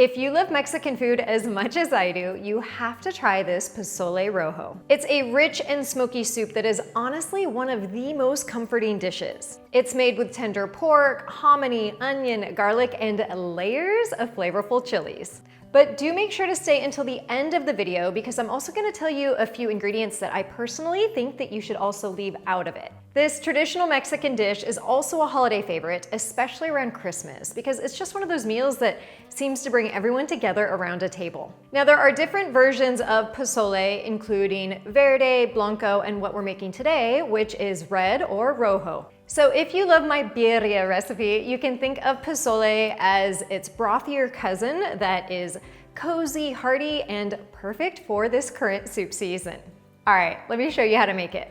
If you love Mexican food as much as I do, you have to try this pozole rojo. It's a rich and smoky soup that is honestly one of the most comforting dishes. It's made with tender pork, hominy, onion, garlic, and layers of flavorful chilies. But do make sure to stay until the end of the video because I'm also going to tell you a few ingredients that I personally think that you should also leave out of it. This traditional Mexican dish is also a holiday favorite, especially around Christmas, because it's just one of those meals that seems to bring everyone together around a table. Now, there are different versions of pozole, including verde, blanco, and what we're making today, which is red or rojo. So if you love my birria recipe, you can think of pozole as its brothier cousin that is cozy, hearty, and perfect for this current soup season. All right, let me show you how to make it.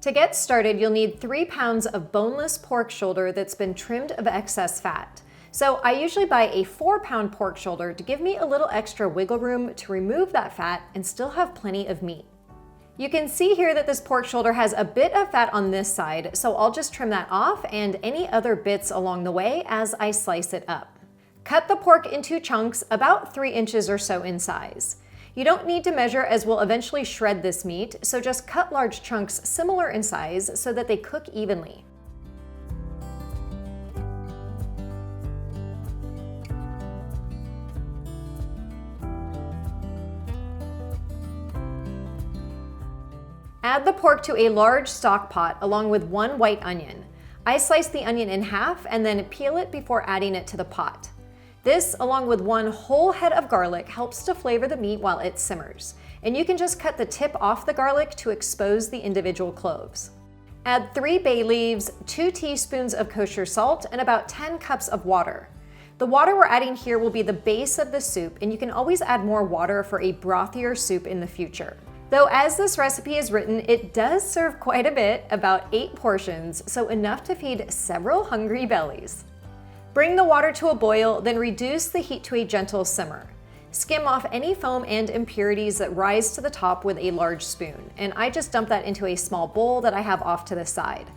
To get started, you'll need 3 pounds of boneless pork shoulder that's been trimmed of excess fat. So I usually buy a 4-pound pork shoulder to give me a little extra wiggle room to remove that fat and still have plenty of meat. You can see here that this pork shoulder has a bit of fat on this side, so I'll just trim that off and any other bits along the way as I slice it up. Cut the pork into chunks about 3 inches or so in size. You don't need to measure as we'll eventually shred this meat, so just cut large chunks similar in size so that they cook evenly. Add the pork to a large stock pot along with 1 white onion. I slice the onion in half and then peel it before adding it to the pot. This, along with 1 whole head of garlic, helps to flavor the meat while it simmers. And you can just cut the tip off the garlic to expose the individual cloves. Add 3 bay leaves, 2 teaspoons of kosher salt, and about 10 cups of water. The water we're adding here will be the base of the soup, and you can always add more water for a brothier soup in the future. Though as this recipe is written, it does serve quite a bit, about 8 portions, so enough to feed several hungry bellies. Bring the water to a boil, then reduce the heat to a gentle simmer. Skim off any foam and impurities that rise to the top with a large spoon, and I just dump that into a small bowl that I have off to the side.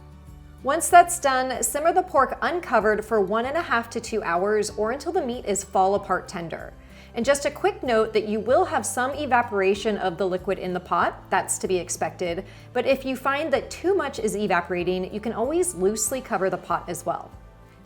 Once that's done, simmer the pork uncovered for 1.5 to 2 hours or until the meat is fall apart tender. And just a quick note that you will have some evaporation of the liquid in the pot, that's to be expected, but if you find that too much is evaporating, you can always loosely cover the pot as well.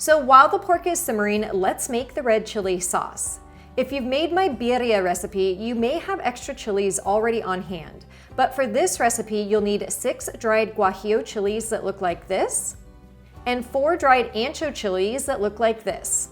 So while the pork is simmering, let's make the red chili sauce. If you've made my birria recipe, you may have extra chilies already on hand, but for this recipe, you'll need 6 dried guajillo chilies that look like this, and 4 dried ancho chilies that look like this.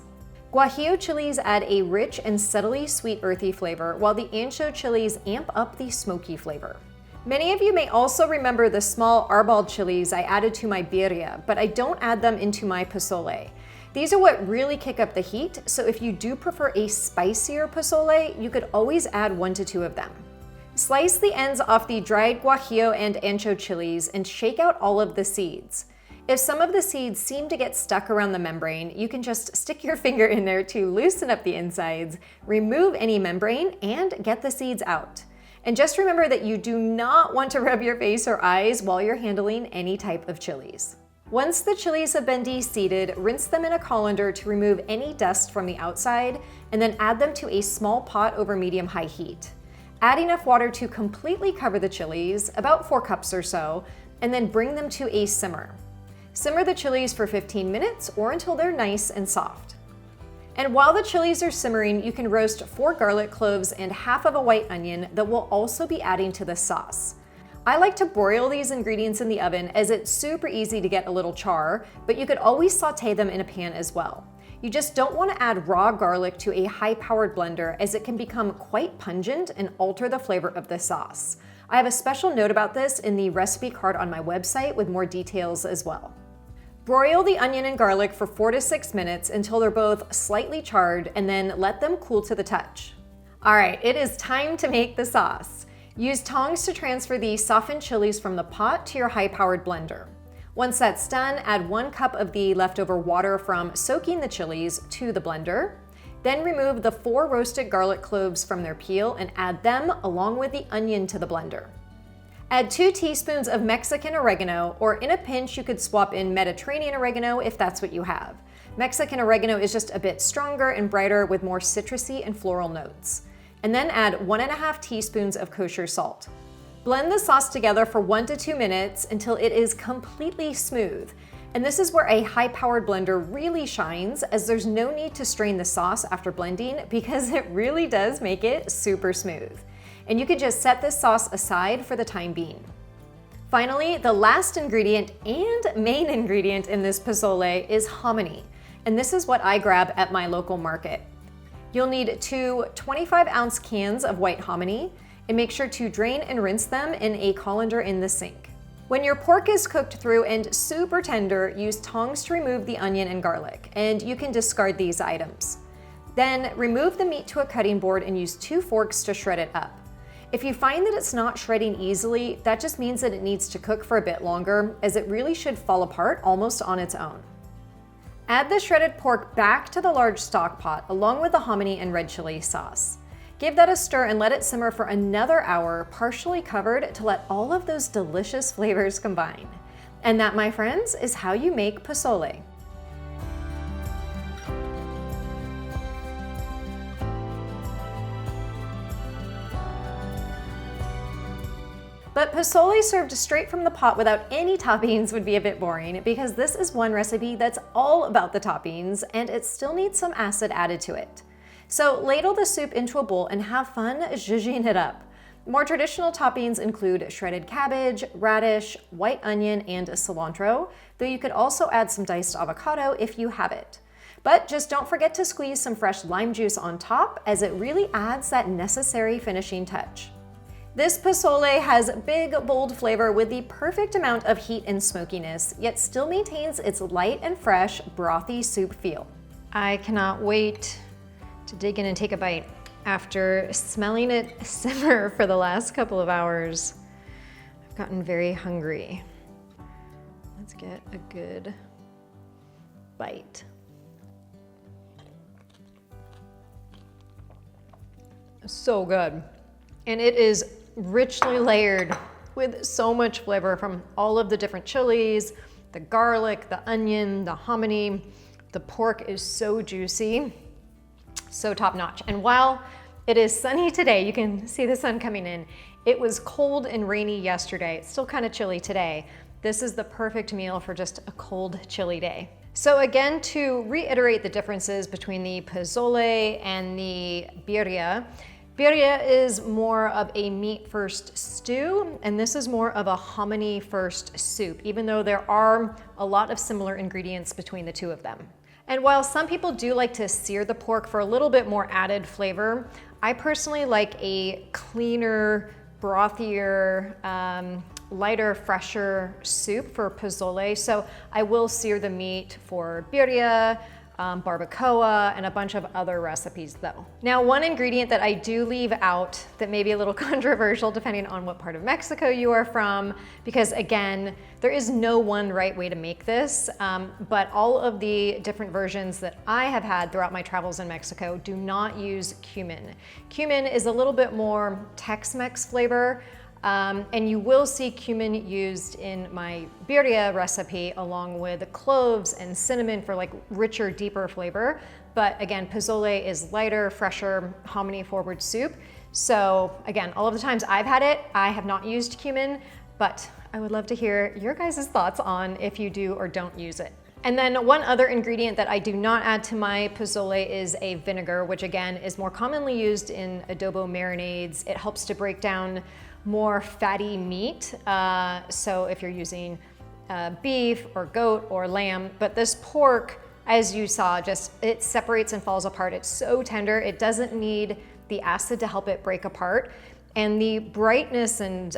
Guajillo chilies add a rich and subtly sweet earthy flavor, while the ancho chilies amp up the smoky flavor. Many of you may also remember the small arbol chilies I added to my birria, but I don't add them into my pozole. These are what really kick up the heat, so if you do prefer a spicier pozole, you could always add 1 to 2 of them. Slice the ends off the dried guajillo and ancho chilies and shake out all of the seeds. If some of the seeds seem to get stuck around the membrane, you can just stick your finger in there to loosen up the insides, remove any membrane, and get the seeds out. And just remember that you do not want to rub your face or eyes while you're handling any type of chilies. Once the chilies have been de-seeded, rinse them in a colander to remove any dust from the outside, and then add them to a small pot over medium-high heat. Add enough water to completely cover the chilies, about 4 cups or so, and then bring them to a simmer. Simmer the chilies for 15 minutes or until they're nice and soft. And while the chilies are simmering, you can roast 4 garlic cloves and half of a white onion that we'll also be adding to the sauce. I like to broil these ingredients in the oven as it's super easy to get a little char, but you could always saute them in a pan as well. You just don't want to add raw garlic to a high-powered blender as it can become quite pungent and alter the flavor of the sauce. I have a special note about this in the recipe card on my website with more details as well. Broil the onion and garlic for 4 to 6 minutes until they're both slightly charred, and then let them cool to the touch. All right, it is time to make the sauce. Use tongs to transfer the softened chilies from the pot to your high-powered blender. Once that's done, add 1 cup of the leftover water from soaking the chilies to the blender. Then remove the 4 roasted garlic cloves from their peel and add them along with the onion to the blender. Add 2 teaspoons of Mexican oregano, or in a pinch you could swap in Mediterranean oregano if that's what you have. Mexican oregano is just a bit stronger and brighter with more citrusy and floral notes. And then add 1.5 teaspoons of kosher salt. Blend the sauce together for 1 to 2 minutes until it is completely smooth. And this is where a high-powered blender really shines, as there's no need to strain the sauce after blending because it really does make it super smooth. And you could just set this sauce aside for the time being. Finally, the last ingredient and main ingredient in this pozole is hominy. And this is what I grab at my local market. You'll need 2 25-ounce cans of white hominy, and make sure to drain and rinse them in a colander in the sink. When your pork is cooked through and super tender, use tongs to remove the onion and garlic, and you can discard these items. Then remove the meat to a cutting board and use 2 forks to shred it up. If you find that it's not shredding easily, that just means that it needs to cook for a bit longer, as it really should fall apart almost on its own. Add the shredded pork back to the large stock pot along with the hominy and red chili sauce. Give that a stir and let it simmer for another hour, partially covered, to let all of those delicious flavors combine. And that, my friends, is how you make pozole. But pozole served straight from the pot without any toppings would be a bit boring, because this is one recipe that's all about the toppings, and it still needs some acid added to it. So ladle the soup into a bowl and have fun zhuzhing it up. More traditional toppings include shredded cabbage, radish, white onion, and cilantro, though you could also add some diced avocado if you have it. But just don't forget to squeeze some fresh lime juice on top, as it really adds that necessary finishing touch. This pozole has big, bold flavor with the perfect amount of heat and smokiness, yet still maintains its light and fresh, brothy soup feel. I cannot wait to dig in and take a bite after smelling it simmer for the last couple of hours. I've gotten very hungry. Let's get a good bite. So good. And it is richly layered with so much flavor from all of the different chilies, the garlic, the onion, the hominy. The pork is so juicy. So top notch. And while it is sunny today, you can see the sun coming in. It was cold and rainy yesterday. It's still kind of chilly today. This is the perfect meal for just a cold, chilly day. So again, to reiterate the differences between the pozole and the birria, birria is more of a meat first stew, and this is more of a hominy first soup, even though there are a lot of similar ingredients between the two of them. And while some people do like to sear the pork for a little bit more added flavor, I personally like a cleaner, brothier, lighter, fresher soup for pozole. So I will sear the meat for birria, barbacoa, and a bunch of other recipes though. Now, one ingredient that I do leave out that may be a little controversial depending on what part of Mexico you are from, because again, there is no one right way to make this, but all of the different versions that I have had throughout my travels in Mexico do not use cumin. Cumin is a little bit more Tex-Mex flavor, and you will see cumin used in my birria recipe along with cloves and cinnamon for like richer, deeper flavor. But again, pozole is lighter, fresher, hominy forward soup. So again, all of the times I've had it, I have not used cumin, but I would love to hear your guys' thoughts on if you do or don't use it. And then one other ingredient that I do not add to my pozole is a vinegar, which again is more commonly used in adobo marinades. It helps to break down more fatty meat. So if you're using beef or goat or lamb, but this pork, as you saw, just it separates and falls apart. It's so tender. It doesn't need the acid to help it break apart. And the brightness and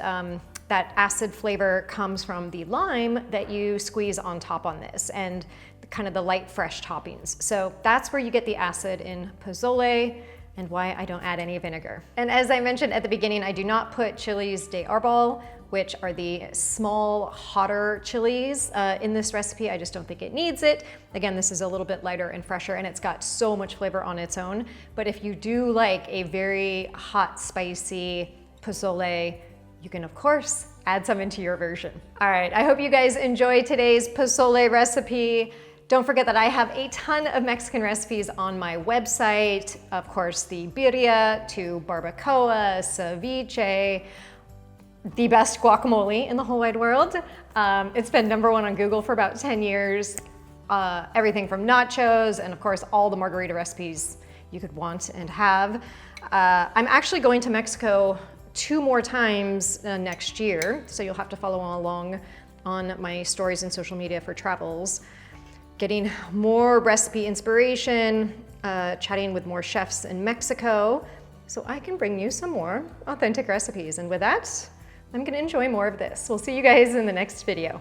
that acid flavor comes from the lime that you squeeze on top on this and kind of the light, fresh toppings. So that's where you get the acid in pozole, and why I don't add any vinegar. And as I mentioned at the beginning, I do not put chiles de arbol, which are the small, hotter chilies in this recipe. I just don't think it needs it. Again, this is a little bit lighter and fresher, and it's got so much flavor on its own. But if you do like a very hot, spicy pozole, you can of course add some into your version. All right, I hope you guys enjoyed today's pozole recipe. Don't forget that I have a ton of Mexican recipes on my website. Of course, the birria to barbacoa, ceviche, the best guacamole in the whole wide world. It's been #1 on Google for about 10 years. Everything from nachos and of course all the margarita recipes you could want and have. I'm actually going to Mexico 2 more times next year, so you'll have to follow along on my stories and social media for travels. Getting more recipe inspiration, chatting with more chefs in Mexico, so I can bring you some more authentic recipes. And with that, I'm gonna enjoy more of this. We'll see you guys in the next video.